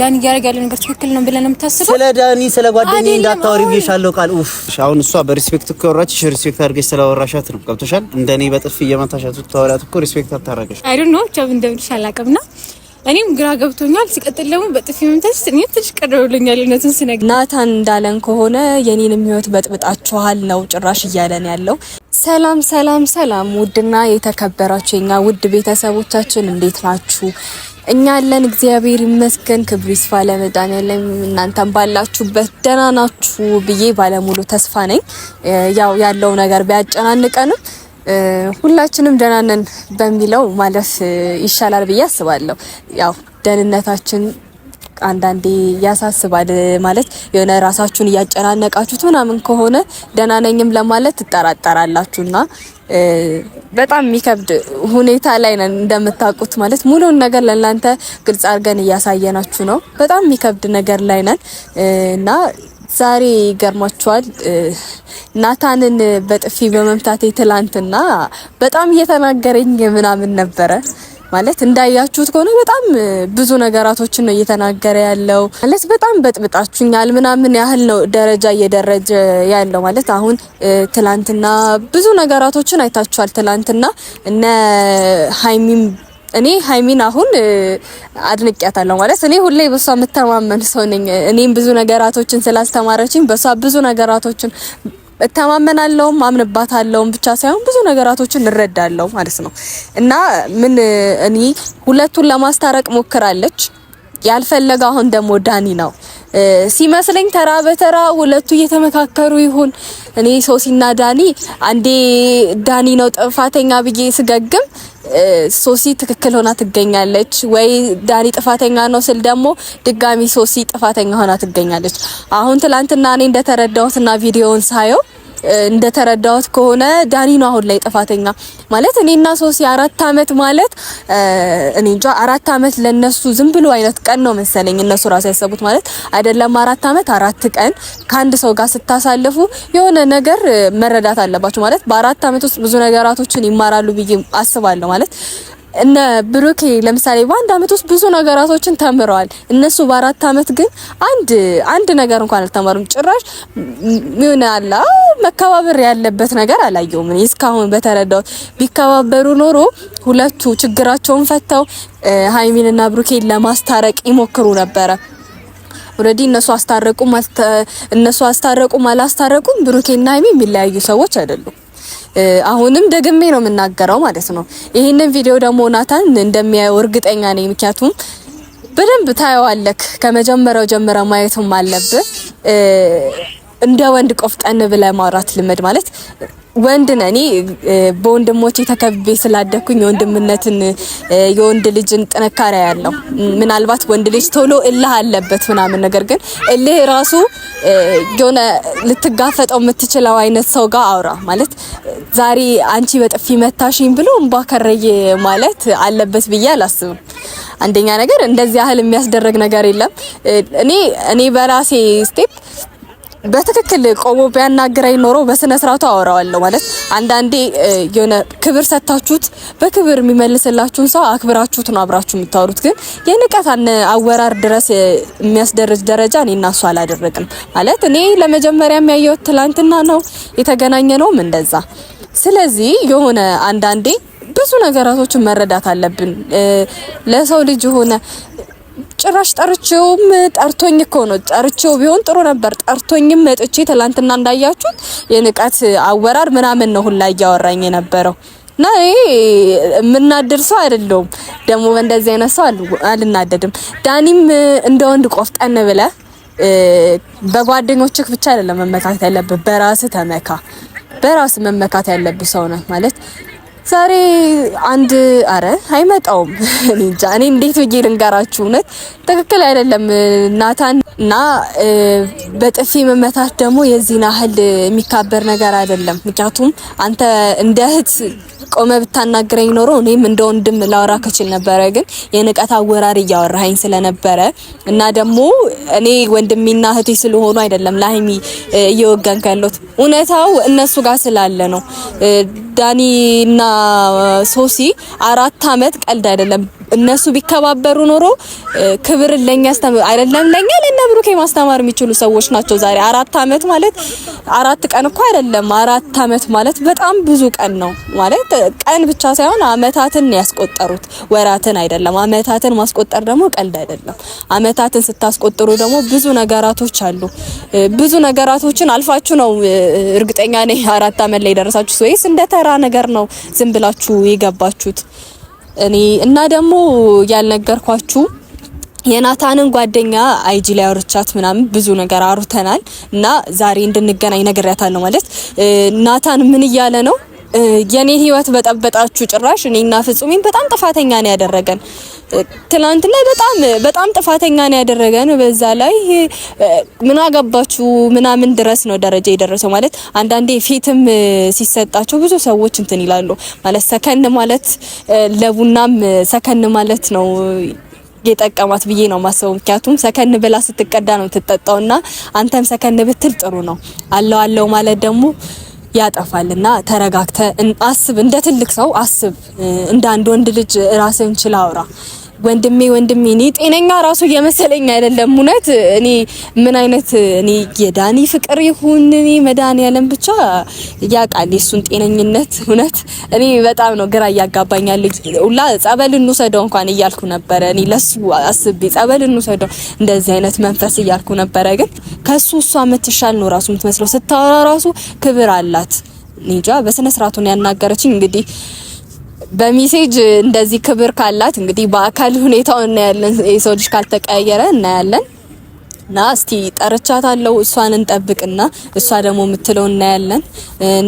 ዳኒ ያረጋል ነገር ትክክል ነው ብለን የምታስበው ስለ ዳኒ ስለ ጓደኛዬ እንዳታወሪ ብዬሻለሁ ቃል ኡፍ አሁን እሷ በሪስፔክት እኮ ወራችሽ ሪስፔክት አድርገሽ ስለወራሻት ነው ገብቶሻል እንደኔ በጥፍ እየመታሻት ተወራት እኮ ሪስፔክት አታረጋሽ አይ ዶንት ኖ ቻው እንደምልሽ አላቀምና እኔም ግራ ገብቶኛል ሲቀጥል ደግሞ በጥፍ የምታሽ ትንሽ ቀደውልኛል እነሱን ስነግ ናታን እንዳለን ከሆነ የኔንም ህይወት በጥብጣችኋል ነው ጭራሽ እያለን ያለው ሰላም ሰላም ሰላም ውድና የተከበራችሁ የኛ ውድ ቤተሰቦቻችን እንዴት ናችሁ? እኛ ያለን እግዚአብሔር ይመስገን ክብሩ ይስፋ ለመድኃኒዓለም እናንተም ባላችሁበት ደህና ናችሁ ብዬ ባለሙሉ ተስፋ ነኝ። ያው ያለው ነገር ቢያጨናንቀንም ሁላችንም ደህና ነን በሚለው ማለፍ ይሻላል ብዬ አስባለሁ። ያው ደህንነታችን አንዳንዴ ያሳስባል ማለት የሆነ ራሳችሁን እያጨናነቃችሁት ምናምን ከሆነ ደህና ነኝም ለማለት ትጠራጠራላችሁና በጣም የሚከብድ ሁኔታ ላይ ነን እንደምታውቁት ማለት ሙሉውን ነገር ለእናንተ ግልጽ አድርገን እያሳየናችሁ ነው። በጣም የሚከብድ ነገር ላይ ነን እና ዛሬ ይገርማችኋል ናታንን በጥፊ በመምታቴ ትላንትና በጣም እየተናገረኝ ምናምን ነበረ ማለት እንዳያችሁት ከሆነ በጣም ብዙ ነገራቶችን ነው እየተናገረ ያለው ማለት በጣም በጥብጣችሁኛል ምናምን ያህል ነው ደረጃ እየደረጀ ያለው ማለት አሁን ትላንትና ብዙ ነገራቶችን አይታችኋል። ትላንትና እነ ሃይሚን አሁን አድንቂያታለሁ ማለት እኔ ሁሌ በሷ መተማመን ሰው ነኝ። እኔም ብዙ ነገራቶችን ስላስተማረችኝ በሷ ብዙ ነገራቶችን እተማመናለሁ አምንባታለሁ ብቻ ሳይሆን ብዙ ነገራቶችን እንረዳለሁ ማለት ነው። እና ምን እኔ ሁለቱን ለማስታረቅ ሞክራለች ያልፈለገ አሁን ደግሞ ዳኒ ነው ሲመስለኝ ተራ በተራ ሁለቱ እየተመካከሩ ይሁን እኔ ሶሲና ዳኒ አንዴ ዳኒ ነው ጥፋተኛ ብዬ ስገግም ሶሲ ትክክል ሆና ትገኛለች ወይ ዳኒ ጥፋተኛ ነው ስል ደግሞ ድጋሚ ሶሲ ጥፋተኛ ሆና ትገኛለች። አሁን ትላንትና እኔ እንደተረዳሁትና ቪዲዮውን ሳየው እንደተረዳሁት ከሆነ ዳኒ ነው አሁን ላይ ጥፋተኛ ማለት እኔና ሶሲ 4 አመት ማለት እኔ እንጃ 4 አመት ለነሱ ዝም ብሎ አይነት ቀን ነው መሰለኝ እነሱ ራሱ ያሰቡት ማለት አይደለም 4 አመት 4 ቀን ከአንድ ሰው ጋር ስታሳልፉ የሆነ ነገር መረዳት አለባችሁ ማለት በ4 አመት ውስጥ ብዙ ነገራቶችን ይማራሉ ብዬ አስባለሁ ማለት እነ ብሩኬ ለምሳሌ በአንድ አመት ውስጥ ብዙ ነገራቶችን ተምረዋል። እነሱ በ4 አመት ግን አንድ ነገር እንኳን አልተማሩም። ጭራሽ ምን አላ መከባበር ያለበት ነገር አላየውም። እኔ እስካሁን በተረዳሁት ቢከባበሩ ኖሮ ሁለቱ ችግራቸውን ፈተው ሃይሚንና ብሩኬን ለማስታረቅ ይሞክሩ ነበረ። ኦሬዲ እነሱ አስታረቁም አላስታረቁም ብሩኬና ሃይሚ የሚለያዩ ሰዎች አይደሉም። አሁንም ደግሜ ነው የምናገረው ማለት ነው። ይሄንን ቪዲዮ ደግሞ ናታን እንደሚያየው እርግጠኛ ነኝ። ምክንያቱም በደንብ ታየዋለክ ከመጀመሪያው ጀምረ ማየቱም አለብህ። እንደ ወንድ ቆፍጠን ብለህ ማውራት ልመድ ማለት ወንድ ነኝ በወንድሞቼ ተከብቤ ስላደኩኝ የወንድምነትን የወንድ ልጅን ጥንካሬ ያለው ምናልባት ወንድ ልጅ ቶሎ እልህ አለበት ምናምን ነገር ግን እልህ ራሱ የሆነ ልትጋፈጠው የምትችለው አይነት ሰው ጋር አውራ ማለት ዛሬ አንቺ በጥፊ መታሽኝ ብሎ እንባከረየ ማለት አለበት ብዬ አላስብም። አንደኛ ነገር እንደዚህ ያህል የሚያስደርግ ነገር የለም። እኔ በራሴ ስቴፕ በትክክል ቆሞ ቢያናገረኝ ኖሮ በስነ ስርዓቱ አወራዋለሁ ማለት አንዳንዴ የሆነ ክብር ሰጣችሁት በክብር የሚመልስላችሁን ሰው አክብራችሁት ነው አብራችሁ የምታወሩት። ግን የንቀት አወራር ድረስ የሚያስደርጅ ደረጃ እኔና እሱ አላደረግንም ማለት እኔ ለመጀመሪያ የሚያየው ትላንትና ነው የተገናኘነውም እንደዛ። ስለዚህ የሆነ አንዳንዴ ብዙ ነገራቶችን መረዳት አለብን ለሰው ልጅ ሆነ ጭራሽ ጠርቶኝ እኮ ነው ጠርቼው ቢሆን ጥሩ ነበር። ጠርቶኝም መጥቼ ትላንትና እንዳያችሁት የንቀት አወራር ምናምን ነው ሁላ እያወራኝ የነበረው እና ምናደር ሰው አይደለም ደግሞ በእንደዚህ አይነት ሰው አልናደድም። ዳኒም እንደ ወንድ ቆፍጠን ብለህ በጓደኞችህ ብቻ አይደለም መመካት ያለብህ በራስህ ተመካ። በራስህ መመካት ያለብህ ሰው ነህ ማለት ዛሬ አንድ አይመጣውም እንጃ እኔ እንዴት ብዬ ልንገራችሁ እውነት ትክክል አይደለም ናታን እና በጥፊ መመታት ደግሞ የዚህን ያህል የሚካበር ነገር አይደለም። ምክንያቱም አንተ እንደ እህት ቆመ ብታናግረኝ ኖሮ እኔም እንደ ወንድም ላወራ ከችል ነበረ። ግን የንቀት አወራር እያወራኸኝ ስለነበረ እና ደግሞ እኔ ወንድሜና እህቴ ስለሆኑ አይደለም ለሃይሚ እየወጋንከ ያለሁት እውነታው እነሱ ጋር ስላለ ነው። ዳኒና ሶሲ 4 አመት ቀልድ አይደለም። እነሱ ቢከባበሩ ኖሮ ክብር ለኛ አይደለም ለኛ ለነብሩኬ ማስተማር የሚችሉ ሰዎች ናቸው። ዛሬ 4 አመት ማለት 4 ቀን እኮ አይደለም። 4 አመት ማለት በጣም ብዙ ቀን ነው ማለት ቀን ብቻ ሳይሆን አመታትን ያስቆጠሩት ወራትን አይደለም። አመታትን ማስቆጠር ደግሞ ቀልድ አይደለም። አመታትን ስታስቆጥሩ ደግሞ ብዙ ነገራቶች አሉ። ብዙ ነገራቶችን አልፋችሁ ነው እርግጠኛ ነኝ 4 አመት ላይ ደረሳችሁ ወይስ እንደ ተራ ነገር ነው ዝም ብላችሁ የገባችሁት? እኔ እና ደግሞ ያልነገርኳችሁ የናታንን ጓደኛ አይጂ ላይ አውርቻት ምናምን ብዙ ነገር አሩተናል እና ዛሬ እንድንገናኝ ነግሬያታለሁ። ማለት ናታን ምን እያለ ነው? የኔ ህይወት በጠበጣችሁ ጭራሽ እኔና ፍጹሜን በጣም ጥፋተኛ ነው ያደረገን። ትላንትና በጣም ጥፋተኛ ነው ያደረገን። በዛ ላይ ምን አገባችሁ ምናምን ድረስ ነው ደረጃ የደረሰው። ማለት አንዳንዴ ፊትም ሲሰጣቸው ብዙ ሰዎች እንትን ይላሉ። ማለት ሰከን ማለት ለቡናም ሰከን ማለት ነው የጠቀማት ብዬ ነው ማሰው። ምክንያቱም ሰከን ብላ ስትቀዳ ነው ትጠጣውና አንተም ሰከን ብትል ጥሩ ነው። አለው ማለት ደግሞ ያጠፋልና ተረጋግተ አስብ። እንደ ትልቅ ሰው አስብ። እንደ አንድ ወንድ ልጅ ራስን ችላ አውራ። ወንድሜ እኔ ጤነኛ ራሱ እየመሰለኝ አይደለም። እውነት እኔ ምን አይነት እኔ የዳኒ ፍቅር ይሁን እኔ መድኃኒዓለም ብቻ ያውቃል የሱን ጤነኝነት። እውነት እኔ በጣም ነው ግራ እያጋባኛል። ሁላ ጸበል እንውሰደው እንኳን እያልኩ ነበረ። እኔ ለሱ አስቤ ጸበል እንውሰደው እንደዚህ አይነት መንፈስ እያልኩ ነበረ። ግን ከሱ እሷ የምትሻል ነው ራሱ የምትመስለው። ስታወራ ራሱ ክብር አላት። እንጃ በስነ ስርዓቱ ነው ያናገረችኝ። እንግዲህ በሜሴጅ እንደዚህ ክብር ካላት እንግዲህ በአካል ሁኔታው እናያለን። የሰው ልጅ ካልተቀያየረ እናያለን። እና እስቲ ጠርቻታለሁ። እሷን እንጠብቅና እሷ ደግሞ የምትለው እናያለን።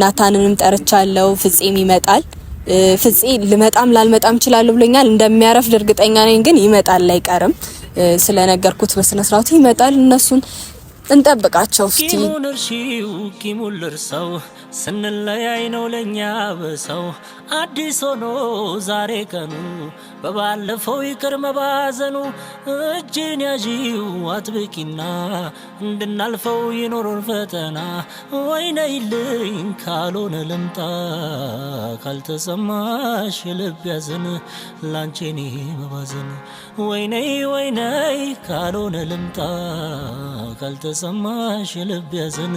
ናታንንም ጠርቻለሁ። ፍጼም ይመጣል። ፍጼ ልመጣም ላልመጣም ይችላል ብሎኛል። እንደሚያረፍ እርግጠኛ ነኝ። ግን ይመጣል አይቀርም። ስለነገርኩት በስነ ስርዓቱ ይመጣል። እነሱን እንጠብቃቸው እስቲ። ኪሙን ልርሰው ስንለያይ ነው ለኛ በሰው አዲስ ሆኖ ዛሬ ቀኑ በባለፈው ይቅር መባዘኑ እጅን ያዢው አጥብቂና እንድናልፈው ይኖሩን ፈተና ወይነይልኝ ካልሆነ ልምጣ ካልተሰማሽ ልብ ያዘን ላንቺኔ መባዘን ወይነይ ካልሆነ ልምጣ ካልተሰማሽ ልብ ያዘን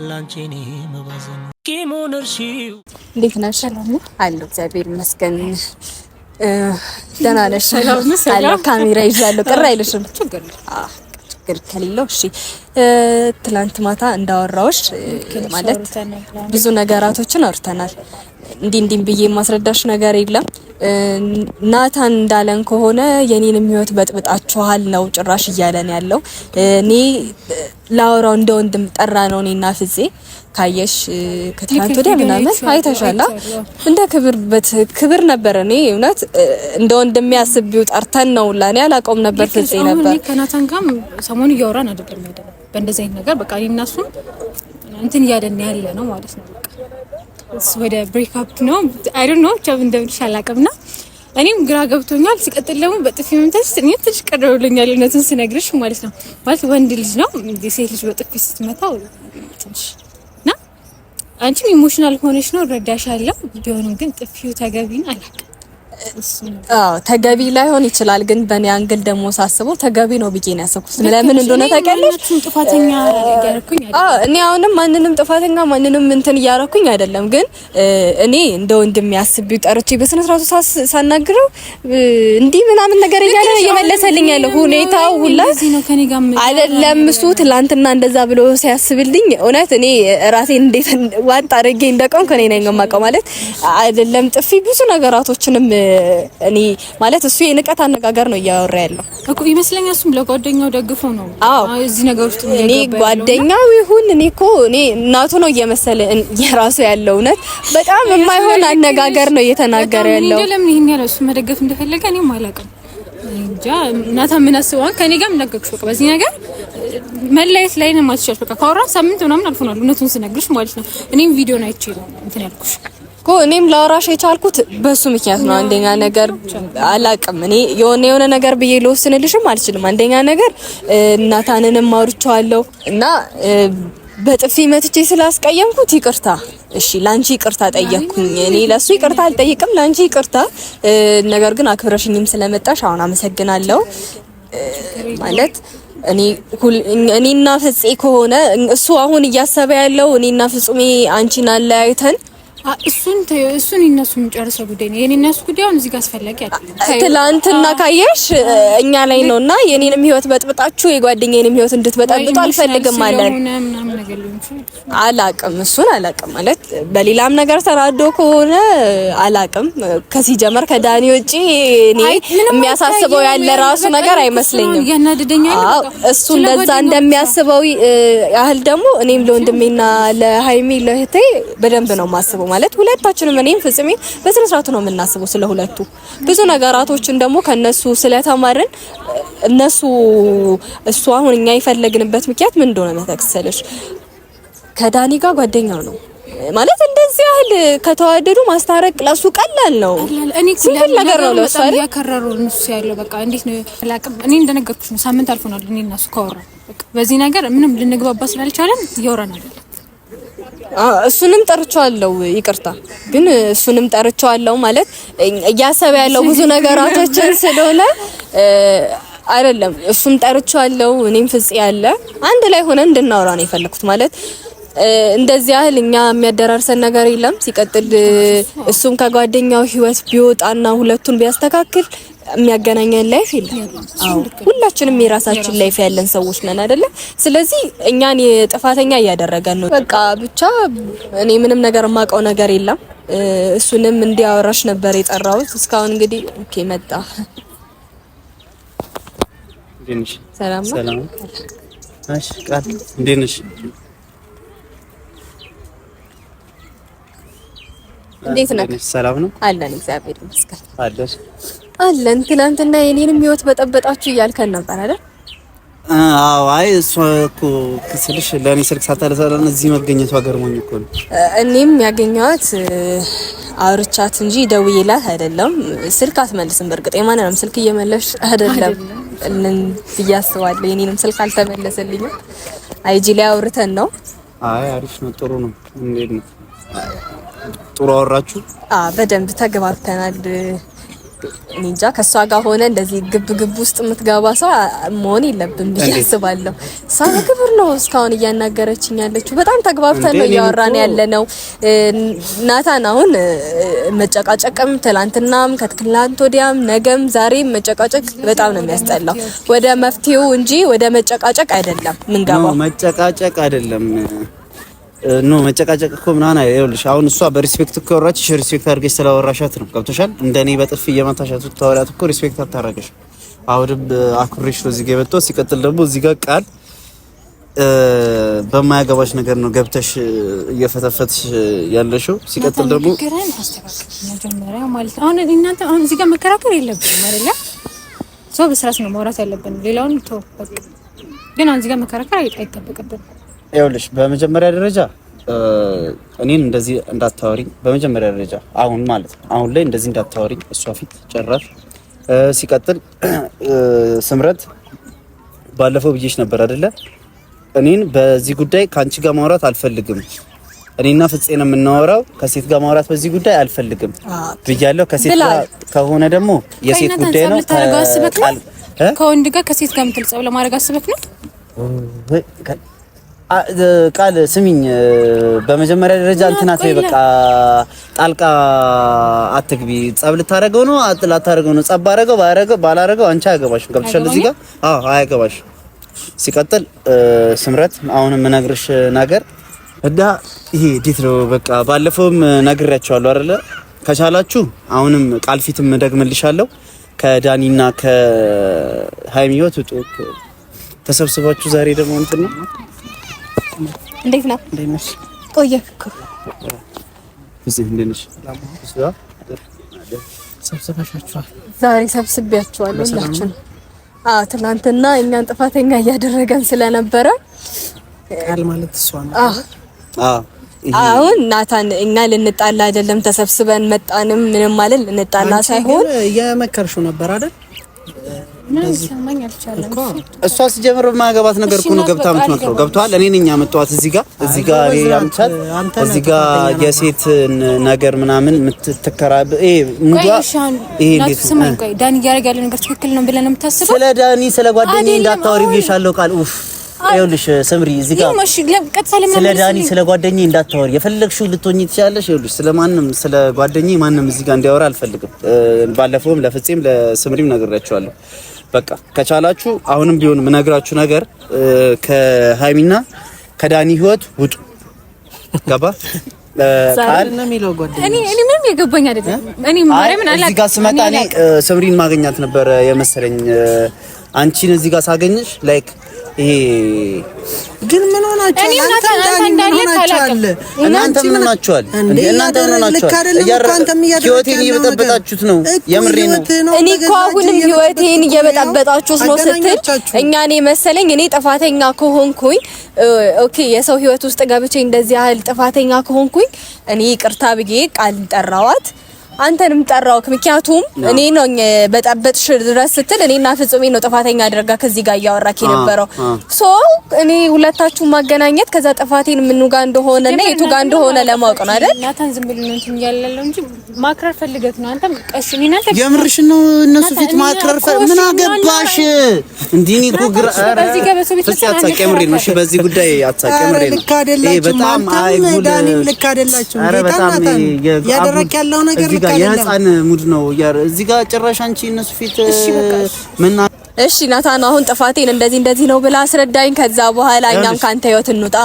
ላንቺኔ መባዘን ኪሙን እርሺው። እንዴት ነሽ? አለሁ እግዚአብሔር ይመስገን። ደህና ነሽ? ሰላም። ካሜራ ይዣለሁ። ቅር አይልሽም? ችግር ከሌለው እሺ። ትላንት ማታ እንዳወራውሽ ማለት ብዙ ነገራቶችን አውርተናል። እንዲህ ብዬ ማስረዳሽ ነገር የለም። ናታን እንዳለን ከሆነ የኔንም ህይወት በጥብጣችኋል ነው ጭራሽ እያለን ያለው። እኔ ላወራው እንደ ወንድም ጠራ ነው። እኔና ፍፄ ካየሽ ከትላንት ወዲያ ምናምን አይተሻላ እንደ ክብር ነበር። እኔ እውነት እንደ ወንድም ያስብው ጠርተን ነው ላኔ አላቆም ነበር። ፍፄ ነበር ከናታን ጋር ሰሞኑ እያወራን አይደለም በእንደዚህ አይነት ነገር በቃ እነሱ እንትን እያደን ያለ ነው ማለት ነው። በቃ ወደ ብሬክ አፕ ነው። አይ ዶንት ኖ ቻው እንደምልሽ አላውቅምና እኔም ግራ ገብቶኛል። ሲቀጥል ደግሞ በጥፊ መምታሽ ትንሽ ቀርበውልኛል እውነቱን ስነግርሽ ማለት ነው። ማለት ወንድ ልጅ ነው ሴት ልጅ በጥፊ ስትመታው ትንሽ አንቺም ኢሞሽናል ሆነሽ ነው እረዳሻለሁ። ቢሆንም ግን ጥፊው ተገቢ ነው አላውቅም። ተገቢ ላይሆን ይችላል። ግን በእኔ አንግል ደግሞ ሳስበው ተገቢ ነው ብዬ ነው ያሰብኩት። ለምን እንደሆነ ታውቂያለሽ? ጥፋተኛ ያረኩኝ አይደለም። እኔ አሁንም ማንንም ጥፋተኛ ማንንም እንትን እያረኩኝ አይደለም። ግን እኔ እንደ ወንድም ያስብው ጠርቼ በስነ ስርዓቱ ሳናግረው እንዲህ ምናምን ነገር እያለ እየመለሰልኝ ያለው ሁኔታው ሁላ አይደለም። እሱ ትላንትና እንደዛ ብሎ ሲያስብልኝ እውነት እኔ ራሴን እንዴት ዋጥ አድርጌ እንደቆም ከኔ ነኝ የማውቀው። ማለት አይደለም ጥፊ ብዙ ነገራቶችንም እኔ ማለት እሱ የንቀት አነጋገር ነው እያወራ ያለው እኮ ይመስለኛል። እሱም ለጓደኛው ደግፎ ነው እዚህ ነገር ውስጥ እኔ ጓደኛው ይሁን እኔ እናቱ ነው እየመሰለ የራሱ ያለው እውነት በጣም የማይሆን አነጋገር ነው እየተናገረ ያለው። ለምን ይሄን ያለው እሱ መደገፍ እንደፈለገ እኔም አላውቅም እንጃ። ናታን ምን አስበው ከኔ ጋር ነገርኩሽ። በቃ በዚህ ነገር መለየት ላይ ነው ማስቻል። በቃ ካወራን ሳምንት ምናምን አልፎናል እውነቱን ስነግርሽ ማለት ነው። እኔም ቪዲዮ ነው አይቼ ነው እንትን ያልኩሽ እኔም ላወራሽ የቻልኩት በሱ ምክንያት ነው። አንደኛ ነገር አላቅም እኔ የሆነ ነገር ብዬ ልወስንልሽም አልችልም። አንደኛ ነገር ናታንንም አውርቻለሁ እና በጥፊ መትቼ ስላስቀየምኩት ይቅርታ። እሺ ላንቺ ይቅርታ ጠየቅኩኝ። እኔ ለሱ ይቅርታ አልጠይቅም፣ ላንቺ ይቅርታ። ነገር ግን አክብረሽኝም ስለመጣሽ አሁን አመሰግናለሁ። ማለት እኔና ፍፄ ከሆነ እሱ አሁን እያሰበ ያለው እኔና ፍጹሜ አንቺን አለያይተን እሱን እነሱን ጨርሰው ጉዳይ ነው። የኔና እሱ ጉዳይ አሁን እዚህ ጋር አስፈላጊ አይደለም። ትላንትና ካየሽ እኛ ላይ ነውና የኔንም ህይወት በጥብጣችሁ የጓደኛዬንም ህይወት እንድትበጣብጡ አልፈልግም ማለት አላቅም። እሱን አላቅም ማለት በሌላም ነገር ተራዶ ከሆነ አላቅም። ከሲጀመር ከዳኒ ውጪ እኔ የሚያሳስበው ያለ ራሱ ነገር አይመስለኝም። እሱ እንደዛ እንደሚያስበው ያህል ደግሞ እኔም ለወንድሜና ለሃይሚ ለህቴ በደንብ ነው ማስበው። ማለት ሁለታችንም እኔም ፍጹሜ በስነ ስርዓቱ ነው የምናስበው ስለሁለቱ ብዙ ነገራቶችን ደግሞ ከነሱ ስለተማርን እሱ አሁን እኛ የፈለግንበት ምክንያት ምን እንደሆነ መተክሰለሽ ከዳኒ ጋር ጓደኛው ነው ማለት እንደዚህ ያህል ከተዋደዱ ማስታረቅ ለሱ ቀላል ነው። እኔ ኩል ነገር ነው ለሷል ያከረሩ ንሱ ያለው በቃ እንዴት ነው ፍላቅም እኔ እንደነገርኩሽ ነው ሳምንት አልፎናል። እኔ እና እሱ ካወራ በቃ በዚህ ነገር ምንም ልንግባባ ስላልቻለን ይወራናል። እሱንም ጠርቻለሁ ይቅርታ ግን እሱንም ጠርቻለሁ ማለት እያሰበ ያለው ብዙ ነገራቶችን ስለሆነ አይደለም። እሱም ጠርቻለሁ እኔም ፍፄ ያለ አንድ ላይ ሆነን እንድናወራ ነው የፈለኩት ማለት እንደዚህ ያህል እኛ የሚያደራርሰን ነገር የለም። ሲቀጥል እሱም ከጓደኛው ህይወት ቢወጣና ሁለቱን ቢያስተካክል የሚያገናኘን ላይፍ የለም። አዎ ሁላችንም የራሳችን ላይፍ ያለን ሰዎች ነን አይደለ? ስለዚህ እኛን የጥፋተኛ እያደረገን ነው። በቃ ብቻ እኔ ምንም ነገር የማውቀው ነገር የለም። እሱንም እንዲያወራሽ ነበር የጠራሁት። እስካሁን እንግዲህ ኦኬ መጣ። ሰላም ሰላም። እሺ ቃል እንዴት ነሽ? እንዴት ነህ? ሰላም ነው አለን እግዚአብሔር ይመስገን። አለን ትናንትና የኔንም ህይወት በጠበጣችሁ እያልከን ነበር አይደል? አዎ አይ እሷ እኮ ክስልሽ ለኔ ስልክ ሳታነሳለን እዚህ መገኘቷ ገርሞኝ እኮ ነው። እኔም ያገኘኋት አውርቻት እንጂ ደውዬላት አይደለም። ስልክ አትመልስም። በርግጥ የማንንም ስልክ እየመለሽ አይደለም ብያስባለሁ። የኔንም ስልክ አልተመለሰልኝም። አይጂ ላይ አውርተን ነው። አይ አሪፍ ነው፣ ጥሩ ነው። እንዴት ነው? ጥሩ አወራችሁ? በደንብ ተግባብተናል። እኔ እንጃ ከሷ ጋር ሆነ እንደዚህ ግብ ውስጥ የምትገባ ሰው መሆን የለብን ብዬ አስባለሁ። ሳለ ክብር ነው እስካሁን እያናገረችኝ ያለችው። በጣም ተግባብተን ነው እያወራን ያለነው። ናታን አሁን መጨቃጨቅም ትላንትናም ከትላንት ወዲያም ነገም ዛሬም መጨቃጨቅ በጣም ነው የሚያስጠላው። ወደ መፍትሄው እንጂ ወደ መጨቃጨቅ አይደለም ምንገባው። መጨቃጨቅ አይደለም ኖ መጨቃጨቅ እኮ ምናምን አይደልሽ። አሁን እሷ በሪስፔክት እኮ ወራችሽ ሪስፔክት አድርገሽ ስላወራሻት ነው። ገብቶሻል? እንደኔ በጥፊ እየመታሻት ተወራት እኮ ሪስፔክት አታረጋሽ። አሁንም አኩሬሽ ነው እዚህ ጋር የመጣው። ሲቀጥል ደግሞ እዚህ ጋር ቃል በማያገባሽ ነገር ነው ገብተሽ እየፈተፈትሽ ያለሽው። ሲቀጥል ደግሞ ገራን አስተካክል መጀመሪያ ማለት አሁን እናንተ አሁን እዚህ ጋር መከራከር የለብንም አይደለ? ሰው በስራስ ነው ማውራት ያለብን። ሌላውን ተው በቃ። ግን እዚህ ጋር መከራከር አይጠበቅብንም። ይኸውልሽ በመጀመሪያ ደረጃ እኔን እንደዚህ እንዳታወሪኝ፣ በመጀመሪያ ደረጃ አሁን ማለት ነው አሁን ላይ እንደዚህ እንዳታወሪኝ እሷ ፊት ጨራሽ። ሲቀጥል ስምረት ባለፈው ብዬሽ ነበር አይደለ? እኔን በዚህ ጉዳይ ካንቺ ጋር ማውራት አልፈልግም። እኔና ፍፄ ነው የምናወራው፣ ከሴት ጋር ማውራት በዚህ ጉዳይ አልፈልግም ብያለሁ። ከሴት ጋር ከሆነ ደግሞ የሴት ጉዳይ ነው። ከወንድ ጋር ከሴት ጋር የምትልጸብ ለማድረግ አስበክ ነው ቃል ስሚኝ፣ በመጀመሪያ ደረጃ እንትናት በቃ ጣልቃ አትግቢ። ጸብ ልታረገው ነው አትላታረገው ነው። ጸብ ባላረገው አንቺ አያገባሽም። ገብተሻል እዚህ ጋር? አዎ አያገባሽ። ሲቀጥል ስምረት አሁንም የምነግርሽ ነገር እዳ ይሄ እንዴት ነው በቃ ባለፈውም ነግሬያቸዋለሁ አይደለ? ከቻላችሁ አሁንም ቃል ፊትም ደግምልሻለሁ ከዳኒና ከሃይሚ ህይወት ተሰብስባችሁ ዛሬ ደግሞ እንትን ነው። እንዴት ነው? እንዴት ነሽ? ቆየህ እኮ እዚህ እንዴት ነሽ? ሰብስባችኋል? ዛሬ ሰብስቤያችኋለሁ ሁላችሁም። ትናንትና እኛን ጥፋተኛ እያደረገን ስለነበረ ቃል ማለት እሷ ነው። አሁን ናታን እኛ ልንጣላ አይደለም ተሰብስበን መጣንም ምንም ማለት ልንጣላ ሳይሆን የመከርሽው ነበር አይደል? እሷ ሲጀምር በማያገባት ነገር እኮ ነው ገብታ የምትመክረው። ገብቷል። እኔ ነኝ ያመጣኋት እዚህ ጋር ያምቻት እዚህ ጋር የሴት ነገር ምናምን የምትከራብ ሙዷ እንዴት ስማኝ፣ ቆይ ዳኒ እያደረገ ያለው ነገር ትክክል ነው ብለን የምታስበው? ስለ ዳኒ ስለ ጓደኛዬ እንዳታወሪ ብዬሻለሁ ቃል ኡፍ ይኸውልሽ ስምሪ እዚህ ጋር ስለ ዳኒ ስለ ጓደኛዬ እንዳታወሪ። የፈለግሽው ልትሆኚ ትችያለሽ። ይኸውልሽ ስለማንም ስለ ጓደኛዬ ማንም እዚህ ጋር እንዲያወራ አልፈልግም። ባለፈውም ለፍፄም ለስምሪም ነግሬያቸዋለሁ። በቃ ከቻላችሁ አሁንም ቢሆን ምነግራችሁ ነገር ከሃይሚና ከዳኒ ህይወት ውጡ። ገባ ቃል እኔ ምንም የገባኝ አይደለም። እኔ ማርያምን አላውቅም። እዚህ ጋር ስመጣ እኔ ስምሪን ማግኘት ነበር የመሰለኝ። አንቺን እዚህ ጋር ሳገኝሽ ላይክ ይሄ ግን ምን ሆናችሁ? እናንተ ምን ሆናችኋል? እናንተ ምን ሆናችኋል? ህይወቴን እየበጠበጣችሁት ነው። የምሬን ነው። እኔ እኮ አሁንም ህይወቴን እየበጠበጣችሁት ነው ስትል እኔ መሰለኝ እኔ ጥፋተኛ ከሆንኩኝ ኦኬ፣ የሰው ህይወት ውስጥ ገብቼ እንደዚህ ያህል ጥፋተኛ ከሆንኩኝ እኔ ይቅርታ ብዬ ቃል ጠራዋት፣ አንተንም ጠራውክ። ምክንያቱም እኔ ነው በጠበጥሽ ድረስ ስትል እኔና ፍጹሜ ነው ጥፋተኛ አድርጋ ከዚህ ጋር እያወራክ የነበረው። ሶ እኔ ሁለታችሁ ማገናኘት ከዛ ጥፋቴን ምኑ ጋር እንደሆነ እና የቱ ጋር እንደሆነ ለማወቅ ነው አይደል? ናታን ዝም ብሎ ነው እንትን ያለለው እንጂ ማክረር ፈልገት ነው። አንተም ቀሽ ሚናተ የምርሽ ነው። እነሱ ፊት ማክረር ምን አገባሽ? እንዲህ እኮ ግራ በዚህ ጋር በሰው ፊት አትሳቀምሪ ነው። እሺ በዚህ ጉዳይ አትሳቀምሪ ነው። ይሄ በጣም ዳኒም ልክ አይደላችሁ። ናታን ያደረክ ያለው ነገር የህፃን ሙድ ነው። እዚህ ጋር ጭራሽ አንቺ እነሱ ፊት እሺ ናታን አሁን ጥፋቴን እንደዚህ ነው ብላ አስረዳኝ። ከዛ በኋላ እኛም ካንተ ህይወት እንውጣ።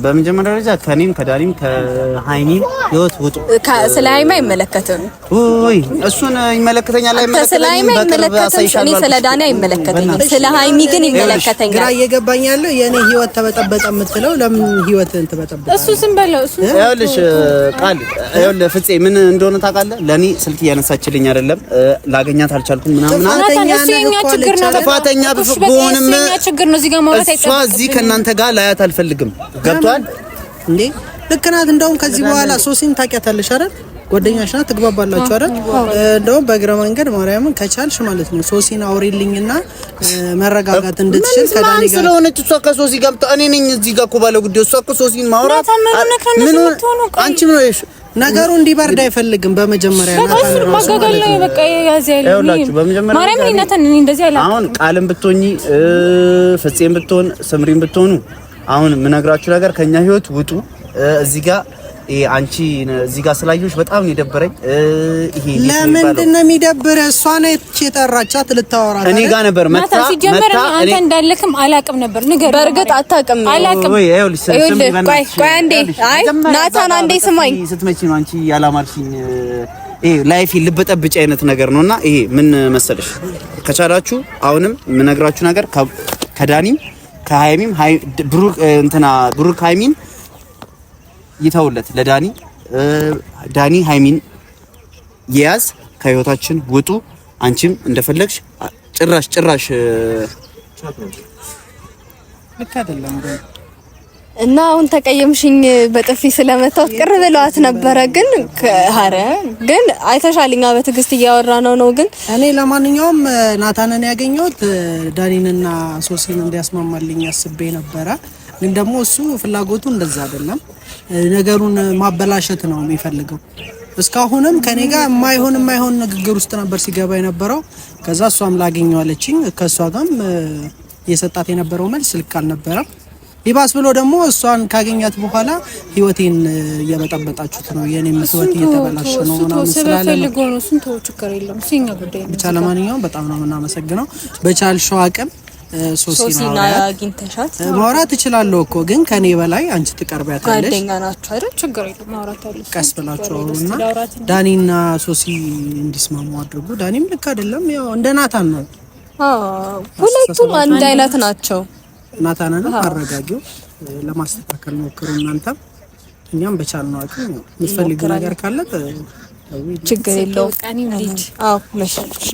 በመጀመሪያ ደረጃ ከኔም ከዳኒም ከሃይሚም ህይወት ውጡ። ስለ ሃይሚ አይመለከትም። ውይ እሱን ይመለከተኛል አይመለከተኝም። በቅርብ አሳይሻለሁ። እኔ ስለ ዳኒ አይመለከተኝም። ስለ ሃይሚ ግን ይመለከተኛል። ግራ እየገባኝ ያለው የኔ ህይወት ተበጠበጠ የምትለው ለምን ህይወትን ተበጠበጠ? እሱ ዝም በለው። እሱ ይኸውልሽ ቃል ይኸውልህ ፍፄ ምን እንደሆነ ታውቃለህ? ለኔ ስልክ እያነሳችልኝ አይደለም፣ ላገኛት አልቻልኩም ምናምን ጥፋተኛ ብሆንም ችግር ነው። እዚህ ጋር ማውራት አይጠበቅም። እሷ እዚህ ከእናንተ ጋር ላያት አልፈልግም። ገብቷል እንዴ? ልክ ናት። እንደውም ከዚህ በኋላ ሶሲን ታውቂያታለሽ አይደል? ጓደኛሽ ናት፣ ትግባባላችሁ አይደል? እንደውም በእግረ መንገድ ማርያምን ከቻልሽ ማለት ነው ሶሲን አውሪልኝና መረጋጋት እንድትችል ከዳኒ ጋር ስለሆነች እሷ ከሶሲ ጋር እኔ ነኝ እዚህ ጋር እኮ ባለ ጉዳይ እሷ ከሶሲን ማውራት አንቺ ምን ነሽ? ነገሩ እንዲበርድ አይፈልግም። በመጀመሪያ አሁን ቃልም ብትሆኚ ፍፄም ብትሆን ስምሪም ብትሆኑ አሁን የምነግራችሁ ነገር ከኛ ህይወት ውጡ። እዚህ ጋር አንቺ እዚህ ጋር ስላየሁሽ በጣም ነው የደበረኝ። ይሄ ለምንድን ነው የሚደብረው? እሷ ነች የጠራቻት ልታወራት። እኔ ጋር ነበር መጣ አንተ እንዳለክም አላቅም ነበር። ንገር። በእርግጥ አታውቅም። አላቅም። ቆይ አንዴ። አይ ናታን አንዴ ስማኝ። ስትመጪ ነው አንቺ ያላማርሽኝ። ይሄ ላይፍ ልበጠብጭ አይነት ነገር ነውና ይሄ ምን መሰለሽ፣ ከቻላችሁ አሁንም የምነግራችሁ ነገር ከዳኒም ከሃይሚም ብሩክ ሃይሚን ይተውለት ለዳኒ። ዳኒ ሃይሚን የያዝ ከህይወታችን ውጡ። አንቺም እንደፈለግሽ ጭራሽ ልክ አይደለም እና አሁን ተቀየምሽኝ በጥፊ ስለመታወት ቅር ብለዋት ነበረ። ግን አይተሻልኛ በትዕግስት እያወራ ነው። ግን እኔ ለማንኛውም ናታንን ያገኘሁት ዳኒንና ሶሲን እንዲያስማማልኝ አስቤ ነበረ። ግን ደግሞ እሱ ፍላጎቱ እንደዛ አይደለም። ነገሩን ማበላሸት ነው የሚፈልገው። እስካሁንም ከኔ ጋር የማይሆን ንግግር ውስጥ ነበር ሲገባ የነበረው። ከዛ እሷም ላገኘው አለችኝ። ከሷ ጋርም የሰጣት የነበረው መልስ ልክ አልነበረም። ይባስ ብሎ ደግሞ እሷን ካገኛት በኋላ ህይወቴን እየበጠበጣችሁት ነው፣ የኔም ህይወት እየተበላሸ ነው ምናምን ስላለ ነው። ስንት ችግር የለም ሲኛ ጉዳይ ነው። ብቻ ለማንኛውም በጣም ነው የምናመሰግነው። በቻልሽው አቅም ሶሲና አግኝተሻት ማውራት እችላለሁ እኮ ግን ከኔ በላይ አንቺ ትቀርቢያታለሽ። ጓደኛ ናችሁ አይደል? ችግር የለም ማውራት አለ። ቀስ ብላችሁ አውሩና ዳኒና ሶሲ እንዲስማሙ አድርጉ። ዳኒም ልክ አይደለም፣ ያው እንደ ናታን ነው። ሁለቱም አንድ አይነት ናቸው። ናታንን አረጋጊው፣ ለማስተካከል ሞክሩ እናንተም። እኛም በቻልነው አቅም የምትፈልጉ ነገር ካለ ችግር የለውም። ቀኒ ልጅ መሸሽ